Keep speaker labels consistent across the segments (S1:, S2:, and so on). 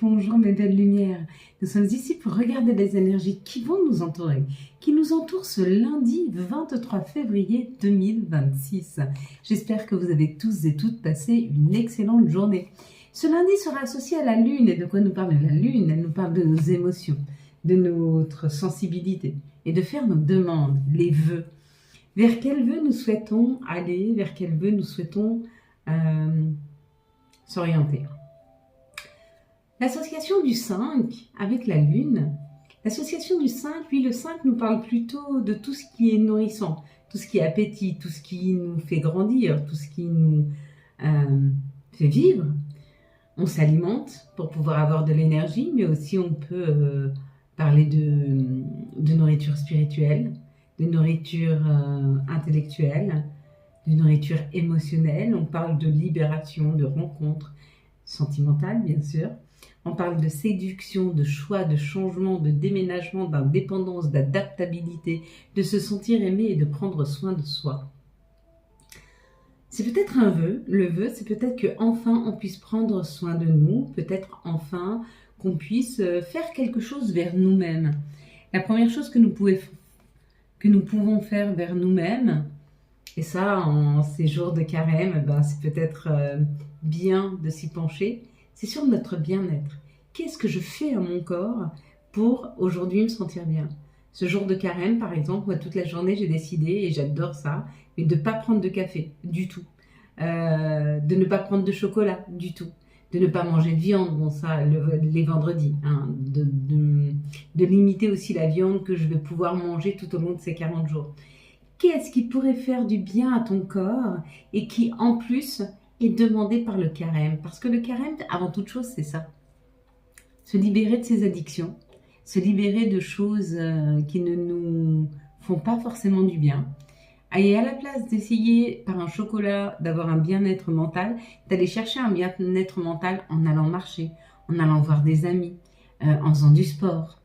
S1: bonjour mes belles lumières. Nous sommes ici pour regarder les énergies qui vont nous entourer, qui nous entourent ce lundi 23 février 2026. J'espère que vous avez tous et toutes passé une excellente journée. Ce lundi sera associé à la Lune. Et de quoi nous parle la Lune? Elle nous parle de nos émotions, de notre sensibilité et de faire nos demandes, les vœux. Vers quel vœu nous souhaitons aller, vers quel vœu nous souhaitons s'orienter. L'association du 5 avec la Lune, l'association du 5, lui le 5 nous parle plutôt de tout ce qui est nourrissant, tout ce qui est appétit, tout ce qui nous fait grandir, tout ce qui nous fait vivre. On s'alimente pour pouvoir avoir de l'énergie, mais aussi on peut parler de nourriture spirituelle, de nourriture intellectuelle, de nourriture émotionnelle. On parle de libération, de rencontres sentimentales, bien sûr. On parle de séduction, de choix, de changement, de déménagement, d'indépendance, d'adaptabilité, de se sentir aimé et de prendre soin de soi. C'est peut-être un vœu. Le vœu, c'est peut-être qu'enfin on puisse prendre soin de nous, peut-être enfin qu'on puisse faire quelque chose vers nous-mêmes. La première chose que nous pouvons faire vers nous-mêmes, et ça, en ces jours de carême, c'est peut-être bien de s'y pencher, c'est sur notre bien-être. Qu'est-ce que je fais à mon corps pour aujourd'hui me sentir bien? Ce jour de carême, par exemple, moi, toute la journée, j'ai décidé, et j'adore ça, mais de ne pas prendre de café, du tout. De ne pas prendre de chocolat, du tout. De ne pas manger de viande, bon ça, les vendredis. Hein, de limiter aussi la viande que je vais pouvoir manger tout au long de ces 40 jours. Qu'est-ce qui pourrait faire du bien à ton corps et qui, en plus, est demandé par le carême? Parce que le carême, avant toute chose, c'est ça. Se libérer de ses addictions, se libérer de choses qui ne nous font pas forcément du bien. Et à la place d'essayer par un chocolat d'avoir un bien-être mental, d'aller chercher un bien-être mental en allant marcher, en allant voir des amis, en faisant du sport,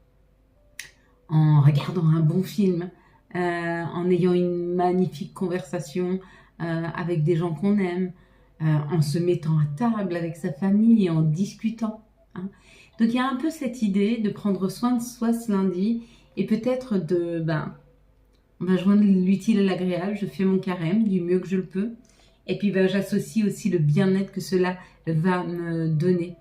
S1: en regardant un bon film, en ayant une magnifique conversation avec des gens qu'on aime, en se mettant à table avec sa famille et en discutant. Hein. Donc il y a un peu cette idée de prendre soin de soi ce lundi et peut-être on va joindre l'utile à l'agréable. Je fais mon carême du mieux que je le peux et puis j'associe aussi le bien-être que cela va me donner.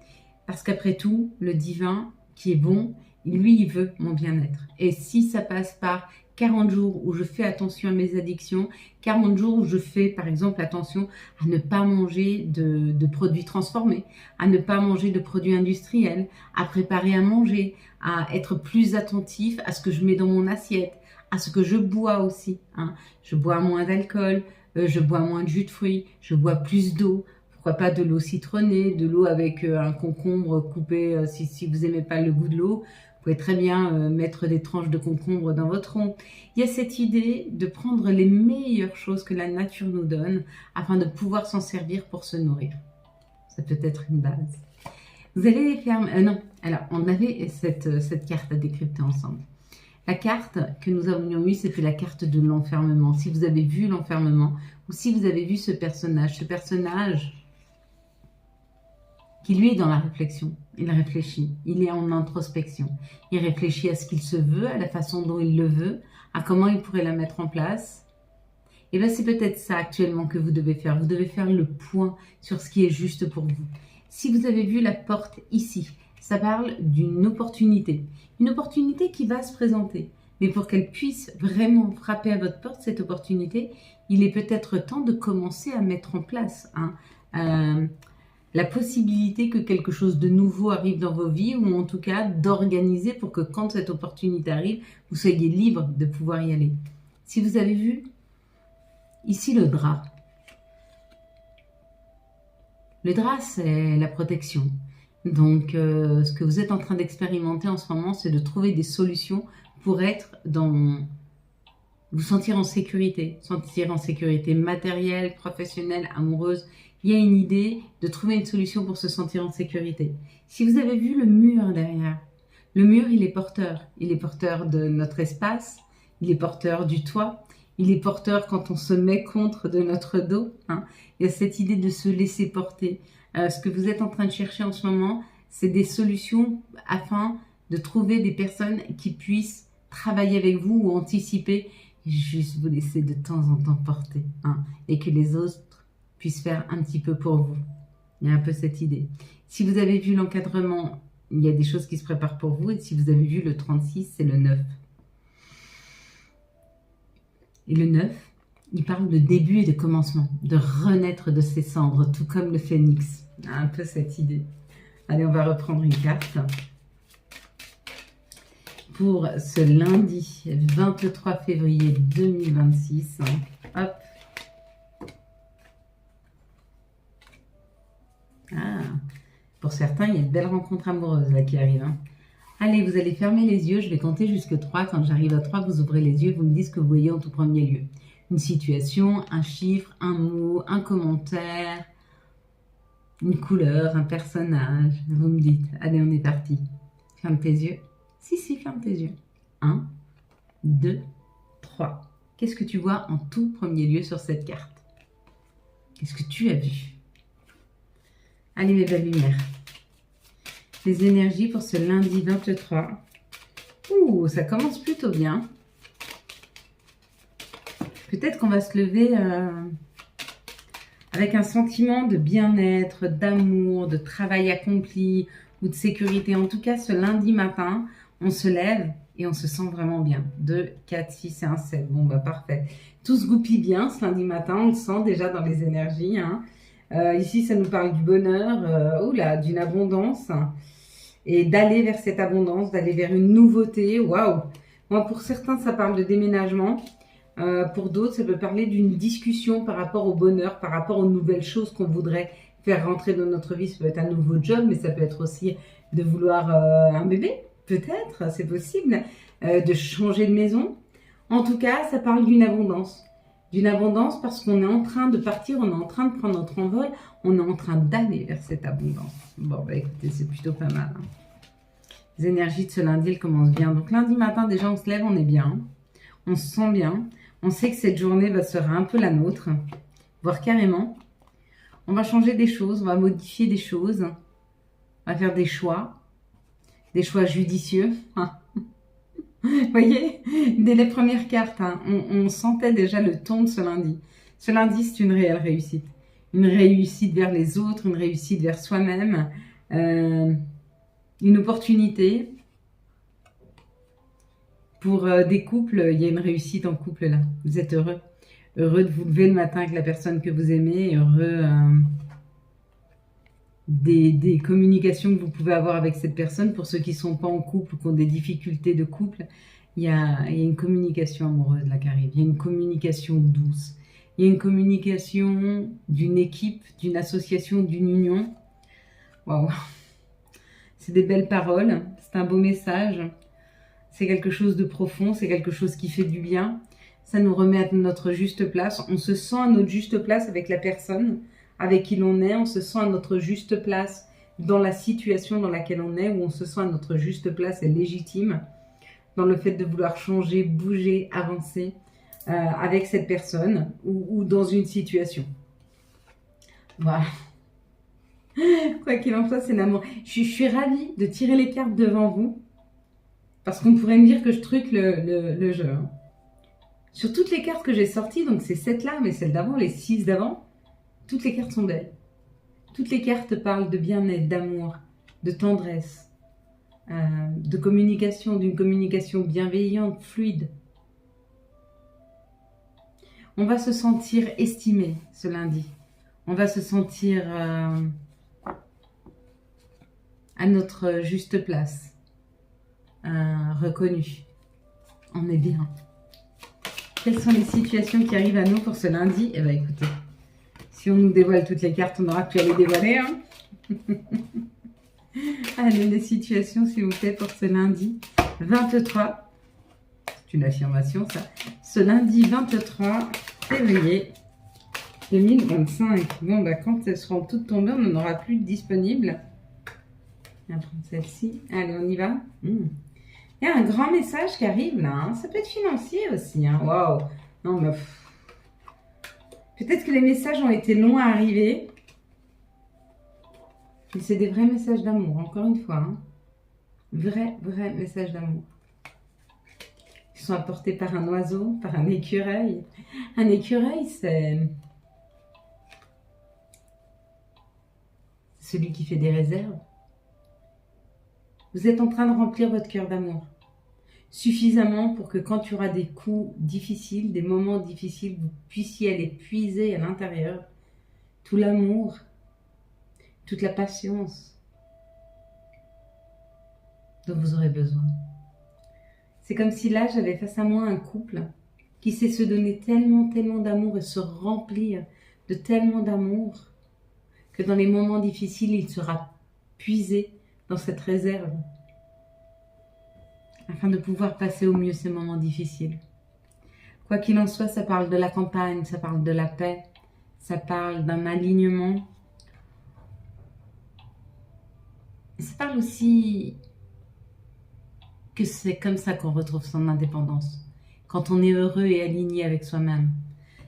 S1: Parce qu'après tout, le divin qui est bon, lui, il veut mon bien-être. Et si ça passe par 40 jours où je fais attention à mes addictions, 40 jours où je fais par exemple attention à ne pas manger de produits transformés, à ne pas manger de produits industriels, à préparer à manger, à être plus attentif à ce que je mets dans mon assiette, à ce que je bois aussi. Hein. Je bois moins d'alcool, je bois moins de jus de fruits, je bois plus d'eau. Pourquoi pas de l'eau citronnée, de l'eau avec un concombre coupé, si vous n'aimez pas le goût de l'eau. Vous pouvez très bien mettre des tranches de concombre dans votre eau. Il y a cette idée de prendre les meilleures choses que la nature nous donne afin de pouvoir s'en servir pour se nourrir. Ça peut être une base. Vous allez les faire... non, alors on avait cette carte à décrypter ensemble. La carte que nous avions eue, c'était la carte de l'enfermement. Si vous avez vu l'enfermement ou si vous avez vu ce personnage qui lui est dans la réflexion, il réfléchit, il est en introspection, il réfléchit à ce qu'il se veut, à la façon dont il le veut, à comment il pourrait la mettre en place. Et bien c'est peut-être ça actuellement que vous devez faire le point sur ce qui est juste pour vous. Si vous avez vu la porte ici, ça parle d'une opportunité qui va se présenter. Mais pour qu'elle puisse vraiment frapper à votre porte, cette opportunité, il est peut-être temps de commencer à mettre en place la possibilité que quelque chose de nouveau arrive dans vos vies ou en tout cas d'organiser pour que quand cette opportunité arrive, vous soyez libre de pouvoir y aller. Si vous avez vu ici le drap. Le drap, c'est la protection. Donc, ce que vous êtes en train d'expérimenter en ce moment, c'est de trouver des solutions pour vous sentir en sécurité matérielle, professionnelle, amoureuse. Il y a une idée de trouver une solution pour se sentir en sécurité. Si vous avez vu le mur derrière, le mur, il est porteur. Il est porteur de notre espace, il est porteur du toit, il est porteur quand on se met contre de notre dos. Hein. Il y a cette idée de se laisser porter. Ce que vous êtes en train de chercher en ce moment, c'est des solutions afin de trouver des personnes qui puissent travailler avec vous ou anticiper, et juste vous laisser de temps en temps porter, hein, et que les autres puissent faire un petit peu pour vous. Il y a un peu cette idée. Si vous avez vu l'encadrement, il y a des choses qui se préparent pour vous, et si vous avez vu le 36, c'est le 9. Et le 9, il parle de début et de commencement, de renaître de ses cendres, tout comme le phénix. Il y a un peu cette idée. Allez, on va reprendre une carte. Pour ce lundi 23 février 2026. Hop. Ah, pour certains, il y a de belles rencontres amoureuses là qui arrivent. Hein. Allez, vous allez fermer les yeux, je vais compter jusque 3. Quand j'arrive à 3, vous ouvrez les yeux, vous me dites ce que vous voyez en tout premier lieu. Une situation, un chiffre, un mot, un commentaire, une couleur, un personnage. Vous me dites, allez, on est parti. Ferme tes yeux. Si, ferme tes yeux. 1, 2, 3. Qu'est-ce que tu vois en tout premier lieu sur cette carte? Qu'est-ce que tu as vu? Allez, mes belles lumières. Les énergies pour ce lundi 23. Ouh, ça commence plutôt bien. Peut-être qu'on va se lever avec un sentiment de bien-être, d'amour, de travail accompli ou de sécurité. En tout cas, ce lundi matin, on se lève et on se sent vraiment bien. 2, 4, 6 et 1, 7. Bon, bah parfait. Tout se goupille bien ce lundi matin, on le sent déjà dans les énergies. Hein. Ici, ça nous parle du bonheur, d'une abondance. Et d'aller vers cette abondance, d'aller vers une nouveauté. Waouh! Moi, pour certains, ça parle de déménagement. Pour d'autres, ça peut parler d'une discussion par rapport au bonheur, par rapport aux nouvelles choses qu'on voudrait faire rentrer dans notre vie. Ça peut être un nouveau job, mais ça peut être aussi de vouloir un bébé. Peut-être, c'est possible. De changer de maison. En tout cas, ça parle d'une abondance. D'une abondance parce qu'on est en train de partir, on est en train de prendre notre envol, on est en train d'aller vers cette abondance. Bon, bah écoutez, c'est plutôt pas mal. Hein. Les énergies de ce lundi, elles commencent bien. Donc lundi matin, déjà, on se lève, on est bien. On se sent bien. On sait que cette journée sera un peu la nôtre, voire carrément. On va changer des choses, on va modifier des choses. On va faire des choix judicieux. Vous voyez, dès les premières cartes, hein, on sentait déjà le ton de ce lundi. Ce lundi, c'est une réelle réussite. Une réussite vers les autres, une réussite vers soi-même, une opportunité. Pour des couples, il y a une réussite en couple là. Vous êtes heureux. Heureux de vous lever le matin avec la personne que vous aimez. Heureux des communications que vous pouvez avoir avec cette personne. Pour ceux qui ne sont pas en couple ou qui ont des difficultés de couple, il y a une communication amoureuse là qui arrive. Il y a une communication douce. Il y a une communication d'une équipe, d'une association, d'une union. Waouh! C'est des belles paroles. C'est un beau message. C'est quelque chose de profond, c'est quelque chose qui fait du bien. Ça nous remet à notre juste place. On se sent à notre juste place avec la personne avec qui l'on est. On se sent à notre juste place dans la situation dans laquelle on est, où on se sent à notre juste place et légitime dans le fait de vouloir changer, bouger, avancer avec cette personne ou dans une situation. Voilà. Quoi qu'il en soit, c'est l'amour. Je suis ravie de tirer les cartes devant vous. Parce qu'on pourrait me dire que je truque le jeu. Hein. Sur toutes les cartes que j'ai sorties, donc c'est cette là, mais celle d'avant, les 6 d'avant, toutes les cartes sont belles. Toutes les cartes parlent de bien-être, d'amour, de tendresse, de communication, d'une communication bienveillante, fluide. On va se sentir estimé ce lundi. On va se sentir à notre juste place. Reconnu. On est bien. Quelles sont les situations qui arrivent à nous pour ce lundi? Eh bien, écoutez, si on nous dévoile toutes les cartes, on n'aura plus à les dévoiler. Hein. Allez, les situations, s'il vous plaît, pour ce lundi 23. C'est une affirmation, ça. Ce lundi 23 février 2025. Bon, bah, quand elles seront toutes tombées, on n'en aura plus de disponibles. On va prendre celle-ci. Allez, on y va. Il y a un grand message qui arrive là. Hein. Ça peut être financier aussi. Hein. Waouh. Non, mais peut-être que les messages ont été longs à arriver. Et c'est des vrais messages d'amour, encore une fois. Hein. Vrais messages d'amour. Ils sont apportés par un oiseau, par un écureuil. Un écureuil, c'est celui qui fait des réserves. Vous êtes en train de remplir votre cœur d'amour. Suffisamment pour que quand tu auras des coups difficiles, des moments difficiles, vous puissiez aller puiser à l'intérieur tout l'amour, toute la patience dont vous aurez besoin. C'est comme si là, j'avais face à moi un couple qui sait se donner tellement d'amour et se remplir de tellement d'amour que dans les moments difficiles, il sera puisé dans cette réserve afin de pouvoir passer au mieux ces moments difficiles. Quoi qu'il en soit, ça parle de la campagne, ça parle de la paix, ça parle d'un alignement. Et ça parle aussi que c'est comme ça qu'on retrouve son indépendance. Quand on est heureux et aligné avec soi-même,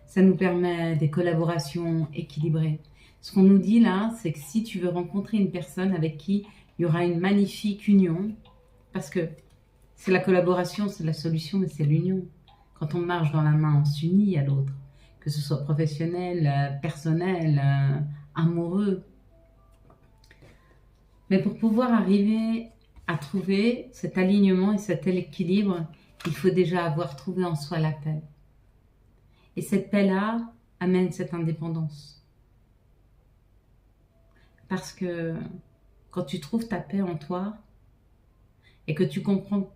S1: ça nous permet des collaborations équilibrées. Ce qu'on nous dit là, c'est que si tu veux rencontrer une personne avec qui il y aura une magnifique union, parce que c'est la collaboration, c'est la solution, mais c'est l'union. Quand on marche dans la main, on s'unit à l'autre, que ce soit professionnel, personnel, amoureux. Mais pour pouvoir arriver à trouver cet alignement et cet équilibre, il faut déjà avoir trouvé en soi la paix. Et cette paix-là amène cette indépendance. Parce que quand tu trouves ta paix en toi et que tu comprends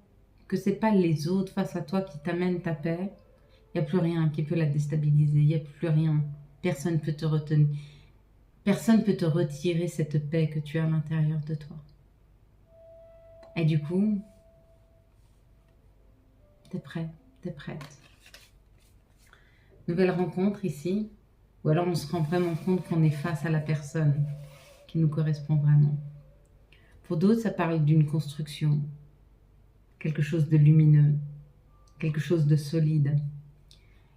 S1: que ce n'est pas les autres face à toi qui t'amènent ta paix, il n'y a plus rien qui peut la déstabiliser, il n'y a plus rien. Personne ne peut te retenir. Personne ne peut te retirer cette paix que tu as à l'intérieur de toi. Et du coup, t'es prêt, t'es prête. Nouvelle rencontre ici, ou alors on se rend vraiment compte qu'on est face à la personne qui nous correspond vraiment. Pour d'autres, ça parle d'une construction, quelque chose de lumineux, quelque chose de solide.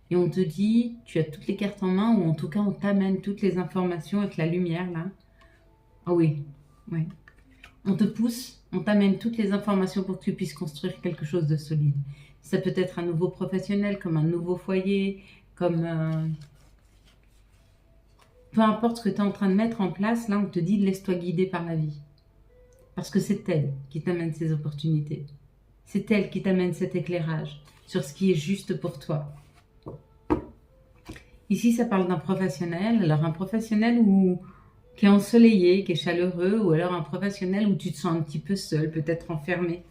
S1: Et on te dit, tu as toutes les cartes en main, ou en tout cas on t'amène toutes les informations avec la lumière là. Ah oui, oui. On te pousse, on t'amène toutes les informations pour que tu puisses construire quelque chose de solide. Ça peut être un nouveau professionnel, comme un nouveau foyer, comme... Peu importe ce que tu es en train de mettre en place, là on te dit laisse-toi guider par la vie. Parce que c'est elle qui t'amène ces opportunités. C'est elle qui t'amène cet éclairage sur ce qui est juste pour toi. Ici, ça parle d'un professionnel. Alors un professionnel qui est ensoleillé, qui est chaleureux, ou alors un professionnel où tu te sens un petit peu seul, peut-être enfermé.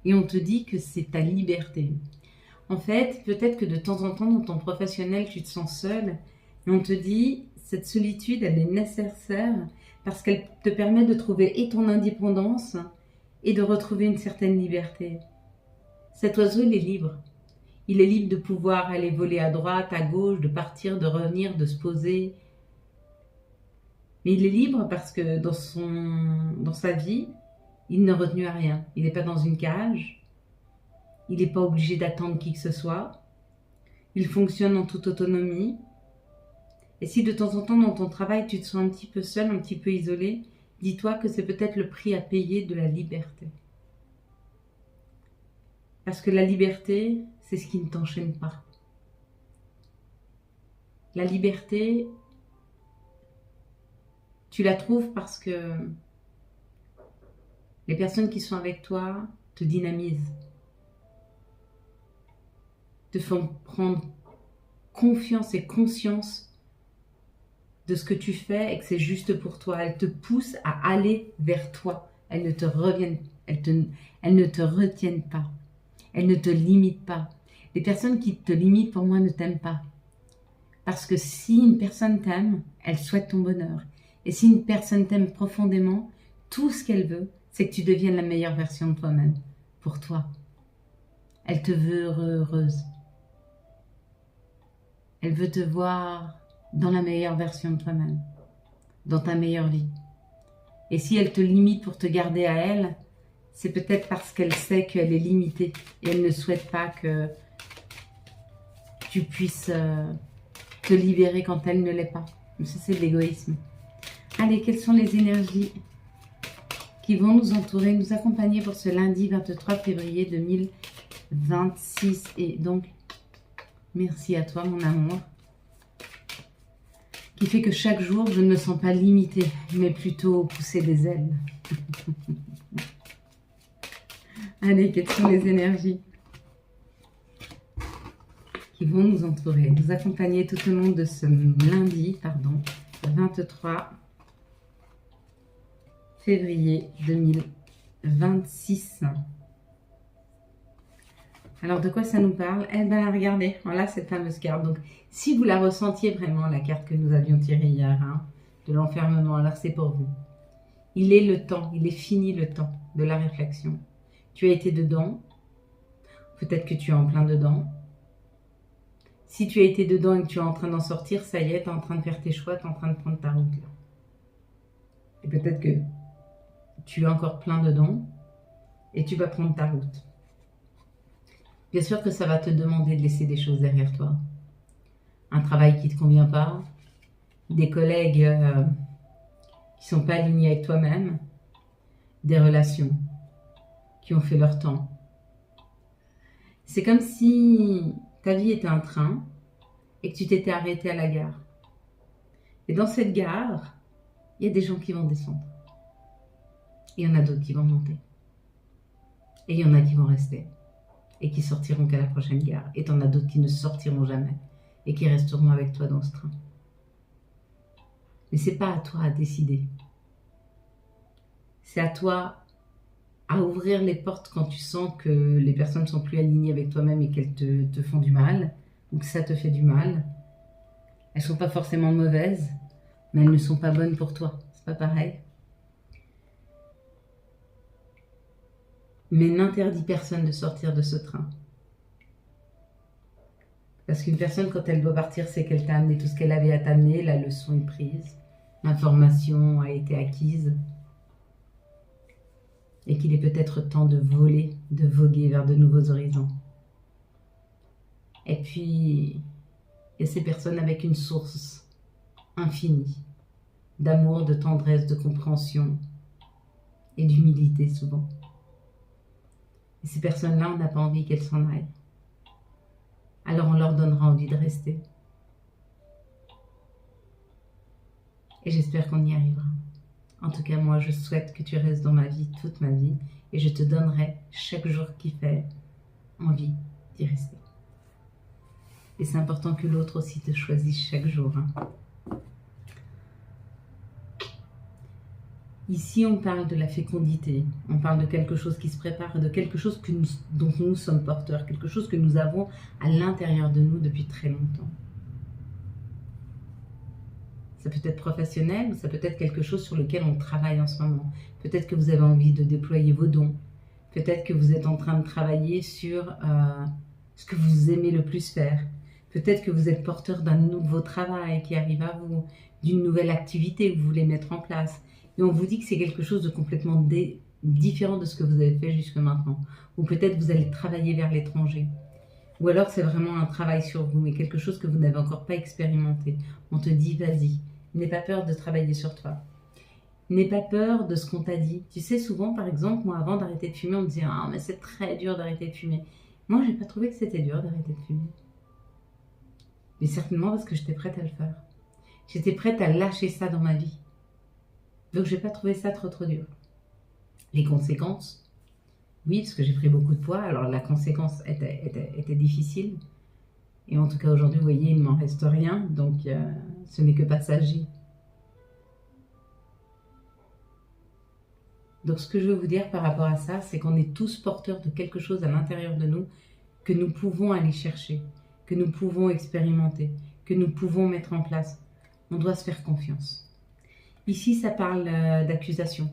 S1: Et on te dit que c'est ta liberté. En fait, peut-être que de temps en temps, dans ton professionnel, tu te sens seul. Et on te dit, cette solitude, elle est nécessaire parce qu'elle te permet de trouver et ton indépendance et de retrouver une certaine liberté. Cet oiseau, il est libre. Il est libre de pouvoir aller voler à droite, à gauche, de partir, de revenir, de se poser. Mais il est libre parce que dans sa vie, il n'est retenu à rien. Il n'est pas dans une cage. Il n'est pas obligé d'attendre qui que ce soit. Il fonctionne en toute autonomie. Et si de temps en temps, dans ton travail, tu te sens un petit peu seul, un petit peu isolé, dis-toi que c'est peut-être le prix à payer de la liberté. Parce que la liberté, c'est ce qui ne t'enchaîne pas. La liberté, tu la trouves parce que les personnes qui sont avec toi te dynamisent, te font prendre confiance et conscience de ce que tu fais et que c'est juste pour toi. Elles te poussent à aller vers toi. Elles ne te retiennent pas. Elles ne te limitent pas. Les personnes qui te limitent, pour moi, ne t'aiment pas. Parce que si une personne t'aime, elle souhaite ton bonheur. Et si une personne t'aime profondément, tout ce qu'elle veut, c'est que tu deviennes la meilleure version de toi-même, pour toi. Elle te veut heureuse. Elle veut te voir dans la meilleure version de toi-même, dans ta meilleure vie. Et si elle te limite pour te garder à elle, c'est peut-être parce qu'elle sait qu'elle est limitée et elle ne souhaite pas que tu puisses te libérer quand elle ne l'est pas. Ça, c'est de l'égoïsme. Allez, quelles sont les énergies qui vont nous entourer, nous accompagner pour ce lundi 23 février 2026. Et donc, merci à toi, mon amour, qui fait que chaque jour, je ne me sens pas limitée, mais plutôt pousser des ailes. Allez, quelles sont les énergies qui vont nous entourer, nous accompagner tout au long de ce lundi, 23 février 2026. Alors, de quoi ça nous parle? Eh bien, regardez, voilà cette fameuse carte. Donc, si vous la ressentiez vraiment, la carte que nous avions tirée hier, de l'enfermement, alors c'est pour vous. Il est le temps, il est fini le temps de la réflexion. Tu as été dedans, peut-être que tu es en plein dedans. Si tu as été dedans et que tu es en train d'en sortir, ça y est, tu es en train de faire tes choix, tu es en train de prendre ta route là. Et peut-être que tu es encore plein dedans et tu vas prendre ta route. Bien sûr que ça va te demander de laisser des choses derrière toi. Un travail qui ne te convient pas, des collègues qui ne sont pas alignés avec toi-même, des relations qui ont fait leur temps. C'est comme si ta vie était un train et que tu t'étais arrêté à la gare. Et dans cette gare, il y a des gens qui vont descendre. Et il y en a d'autres qui vont monter. Et il y en a qui vont rester. Et qui sortiront qu'à la prochaine gare. Et tu en as d'autres qui ne sortiront jamais. Et qui resteront avec toi dans ce train. Mais ce n'est pas à toi à décider. C'est à toi à ouvrir les portes quand tu sens que les personnes ne sont plus alignées avec toi-même et qu'elles te font du mal. Ou que ça te fait du mal. Elles ne sont pas forcément mauvaises. Mais elles ne sont pas bonnes pour toi. C'est pas pareil. Mais n'interdis personne de sortir de ce train. Parce qu'une personne, quand elle doit partir, c'est qu'elle t'a amené tout ce qu'elle avait à t'amener, la leçon est prise, l'information a été acquise, et qu'il est peut-être temps de voler, de voguer vers de nouveaux horizons. Et puis, il y a ces personnes avec une source infinie d'amour, de tendresse, de compréhension et d'humilité souvent. Et ces personnes-là, on n'a pas envie qu'elles s'en aillent. Alors on leur donnera envie de rester. Et j'espère qu'on y arrivera. En tout cas, moi, je souhaite que tu restes dans ma vie toute ma vie. Et je te donnerai chaque jour qui fait envie d'y rester. Et c'est important que l'autre aussi te choisisse chaque jour. Ici, on parle de la fécondité, on parle de quelque chose qui se prépare, de quelque chose dont nous sommes porteurs, quelque chose que nous avons à l'intérieur de nous depuis très longtemps. Ça peut être professionnel, ça peut être quelque chose sur lequel on travaille en ce moment. Peut-être que vous avez envie de déployer vos dons. Peut-être que vous êtes en train de travailler sur ce que vous aimez le plus faire. Peut-être que vous êtes porteur d'un nouveau travail qui arrive à vous, d'une nouvelle activité que vous voulez mettre en place. Et on vous dit que c'est quelque chose de complètement différent de ce que vous avez fait jusque maintenant. Ou peut-être vous allez travailler vers l'étranger. Ou alors c'est vraiment un travail sur vous, mais quelque chose que vous n'avez encore pas expérimenté. On te dit, vas-y, n'aie pas peur de travailler sur toi. N'aie pas peur de ce qu'on t'a dit. Tu sais, souvent, par exemple, moi, avant d'arrêter de fumer, on me disait, ah, mais c'est très dur d'arrêter de fumer. Moi, j'ai pas trouvé que c'était dur d'arrêter de fumer. Mais certainement parce que j'étais prête à le faire. J'étais prête à lâcher ça dans ma vie. Donc, j'ai pas trouvé ça trop dur. Les conséquences, oui, parce que j'ai pris beaucoup de poids. Alors, la conséquence était difficile. Et en tout cas, aujourd'hui, vous voyez, il ne m'en reste rien. Donc, ce n'est que passager. Donc, ce que je veux vous dire par rapport à ça, c'est qu'on est tous porteurs de quelque chose à l'intérieur de nous que nous pouvons aller chercher, que nous pouvons expérimenter, que nous pouvons mettre en place. On doit se faire confiance. Ici, ça parle d'accusation.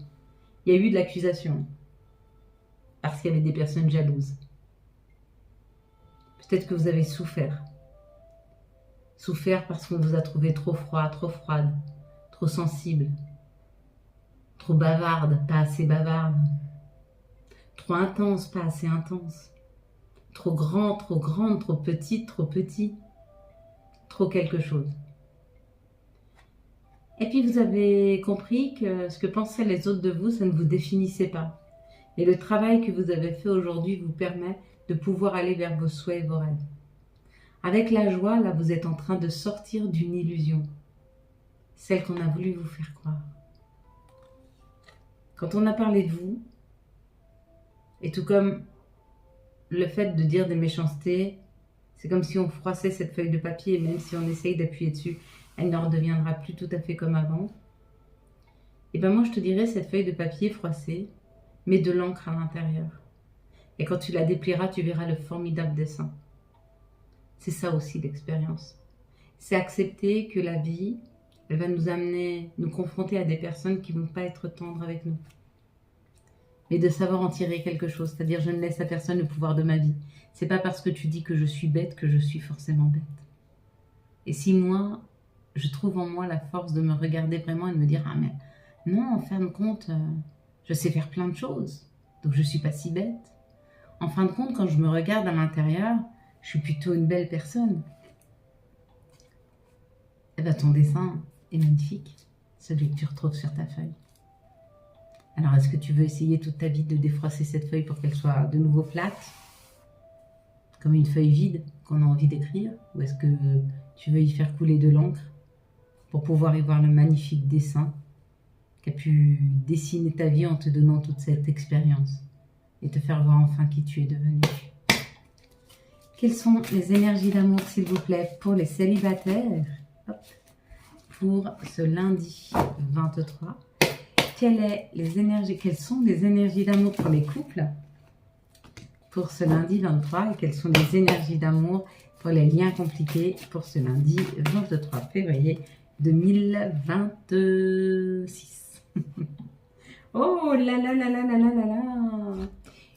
S1: Il y a eu de l'accusation parce qu'il y avait des personnes jalouses. Peut-être que vous avez souffert. Souffert parce qu'on vous a trouvé trop froid, trop froide, trop sensible, trop bavarde, pas assez bavarde, trop intense, pas assez intense, trop grand, trop grande, trop petite, trop petit, trop quelque chose. Et puis vous avez compris que ce que pensaient les autres de vous, ça ne vous définissait pas. Et le travail que vous avez fait aujourd'hui vous permet de pouvoir aller vers vos souhaits et vos rêves. Avec la joie, là, vous êtes en train de sortir d'une illusion. Celle qu'on a voulu vous faire croire. Quand on a parlé de vous, et tout comme le fait de dire des méchancetés, c'est comme si on froissait cette feuille de papier, et même si on essaye d'appuyer dessus, elle ne redeviendra plus tout à fait comme avant. Et bien moi je te dirais, cette feuille de papier froissée, mets de l'encre à l'intérieur. Et quand tu la déplieras, tu verras le formidable dessin. C'est ça aussi l'expérience. C'est accepter que la vie, elle va nous amener, nous confronter à des personnes qui ne vont pas être tendres avec nous. Mais de savoir en tirer quelque chose, c'est-à-dire je ne laisse à personne le pouvoir de ma vie. C'est pas parce que tu dis que je suis bête que je suis forcément bête. Et si moi, je trouve en moi la force de me regarder vraiment et de me dire « Ah mais non, en fin de compte, je sais faire plein de choses, donc je suis pas si bête. » En fin de compte, quand je me regarde à l'intérieur, je suis plutôt une belle personne. Et bien ton dessin est magnifique, celui que tu retrouves sur ta feuille. Alors, est-ce que tu veux essayer toute ta vie de défroisser cette feuille pour qu'elle soit de nouveau plate, comme une feuille vide qu'on a envie d'écrire? Ou est-ce que tu veux y faire couler de l'encre pour pouvoir y voir le magnifique dessin qu'a pu dessiner ta vie en te donnant toute cette expérience et te faire voir enfin qui tu es devenu? Quelles sont les énergies d'amour, s'il vous plaît, pour les célibataires? Hop. Pour ce lundi 23. Quelles sont les énergies d'amour pour les couples pour ce lundi 23 et quelles sont les énergies d'amour pour les liens compliqués pour ce lundi 23 février 2026. Oh là là là là là là là là!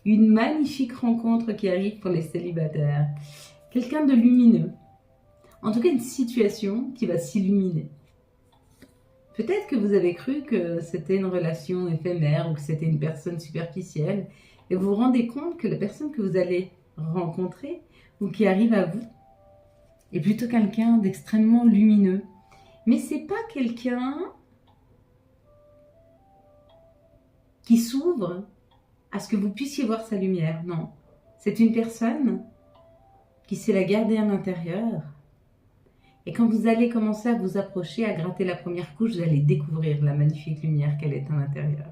S1: Une magnifique rencontre qui arrive pour les célibataires. Quelqu'un de lumineux. En tout cas, une situation qui va s'illuminer. Peut-être que vous avez cru que c'était une relation éphémère ou que c'était une personne superficielle et vous vous rendez compte que la personne que vous allez rencontrer ou qui arrive à vous est plutôt quelqu'un d'extrêmement lumineux. Mais c'est pas quelqu'un qui s'ouvre à ce que vous puissiez voir sa lumière, non. C'est une personne qui sait la garder à l'intérieur. Et quand vous allez commencer à vous approcher, à gratter la première couche, vous allez découvrir la magnifique lumière qu'elle est à l'intérieur.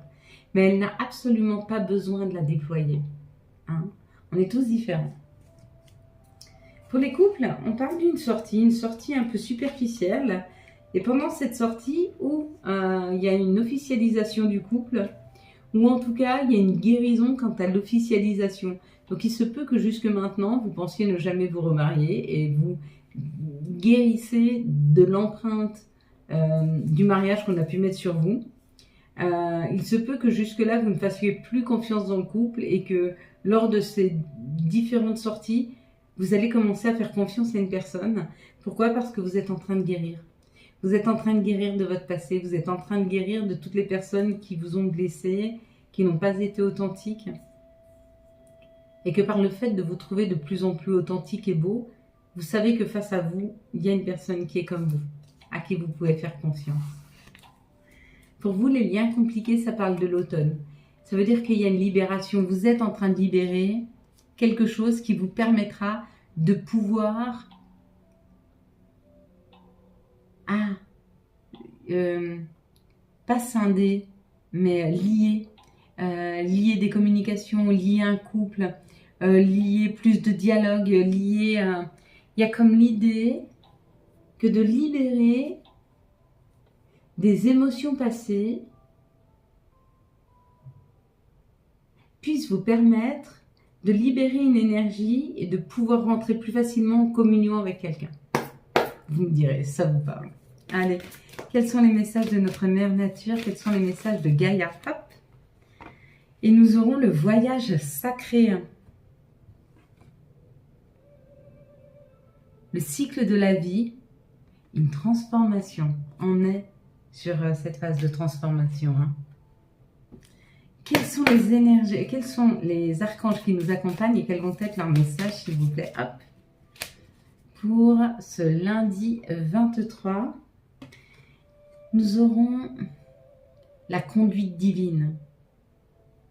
S1: Mais elle n'a absolument pas besoin de la déployer. Hein? On est tous différents. Pour les couples, on parle d'une sortie, une sortie un peu superficielle. Et pendant cette sortie, où il y a une officialisation du couple, ou en tout cas, il y a une guérison quant à l'officialisation. Donc il se peut que jusque maintenant, vous pensiez ne jamais vous remarier et vous guérissez de l'empreinte du mariage qu'on a pu mettre sur vous. Il se peut que jusque-là, vous ne fassiez plus confiance dans le couple et que lors de ces différentes sorties, vous allez commencer à faire confiance à une personne. Pourquoi? Parce que vous êtes en train de guérir. Vous êtes en train de guérir de votre passé, vous êtes en train de guérir de toutes les personnes qui vous ont blessé, qui n'ont pas été authentiques. Et que par le fait de vous trouver de plus en plus authentique et beau, vous savez que face à vous, il y a une personne qui est comme vous, à qui vous pouvez faire confiance. Pour vous, les liens compliqués, ça parle de l'automne. Ça veut dire qu'il y a une libération. Vous êtes en train de libérer quelque chose qui vous permettra de pouvoir pas scinder, mais lier des communications, lier un couple, lier plus de dialogue, il y a comme l'idée que de libérer des émotions passées puisse vous permettre de libérer une énergie et de pouvoir rentrer plus facilement en communion avec quelqu'un. Vous me direz, ça vous parle. Allez, quels sont les messages de notre mère nature? Quels sont les messages de Gaïa? Hop. Et nous aurons le voyage sacré. Le cycle de la vie, une transformation. On est sur cette phase de transformation. Quelles sont les énergies, quels sont les archanges qui nous accompagnent et quels vont être leurs messages, s'il vous plaît? Hop. Pour ce lundi 23. Nous aurons la conduite divine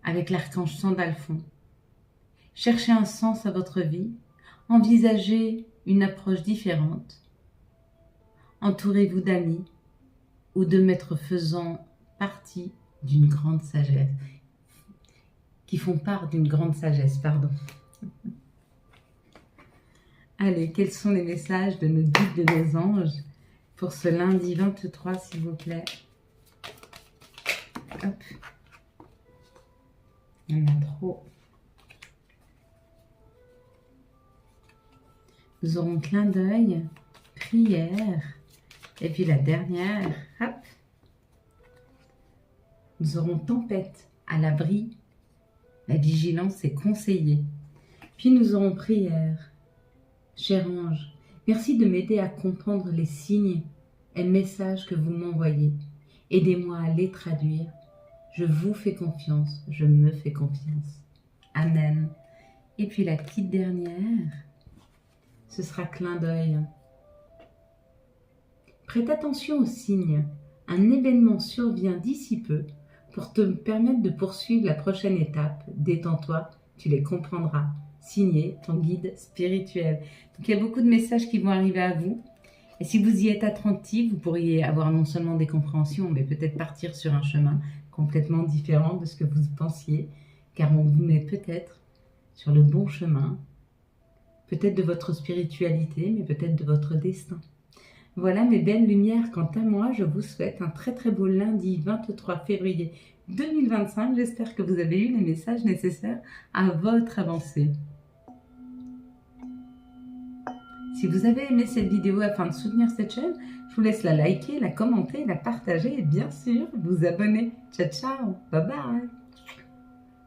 S1: avec l'archange Sandalphon. Cherchez un sens à votre vie, envisagez une approche différente, entourez-vous d'amis ou de maîtres faisant partie d'une grande sagesse, qui font part d'une grande sagesse, pardon. Allez, quels sont les messages de nos guides, de nos anges pour ce lundi 23, s'il vous plaît? Hop. Il y en a trop. Nous aurons clin d'œil, prière, et puis la dernière, hop. Nous aurons tempête, à l'abri, la vigilance est conseillée. Puis nous aurons prière. Cher ange, merci de m'aider à comprendre les signes et messages que vous m'envoyez. Aidez-moi à les traduire. Je vous fais confiance, je me fais confiance. Amen. Et puis la petite dernière, ce sera clin d'œil. Prête attention aux signes. Un événement survient d'ici peu pour te permettre de poursuivre la prochaine étape. Détends-toi, tu les comprendras. Signé ton guide spirituel. Donc il y a beaucoup de messages qui vont arriver à vous. Et si vous y êtes attentif, vous pourriez avoir non seulement des compréhensions, mais peut-être partir sur un chemin complètement différent de ce que vous pensiez, car on vous met peut-être sur le bon chemin, peut-être de votre spiritualité, mais peut-être de votre destin. Voilà mes belles lumières. Quant à moi, je vous souhaite un très très beau lundi 23 février 2025. J'espère que vous avez eu les messages nécessaires à votre avancée. Si vous avez aimé cette vidéo afin de soutenir cette chaîne, je vous laisse la liker, la commenter, la partager et bien sûr vous abonner. Ciao ciao, bye bye.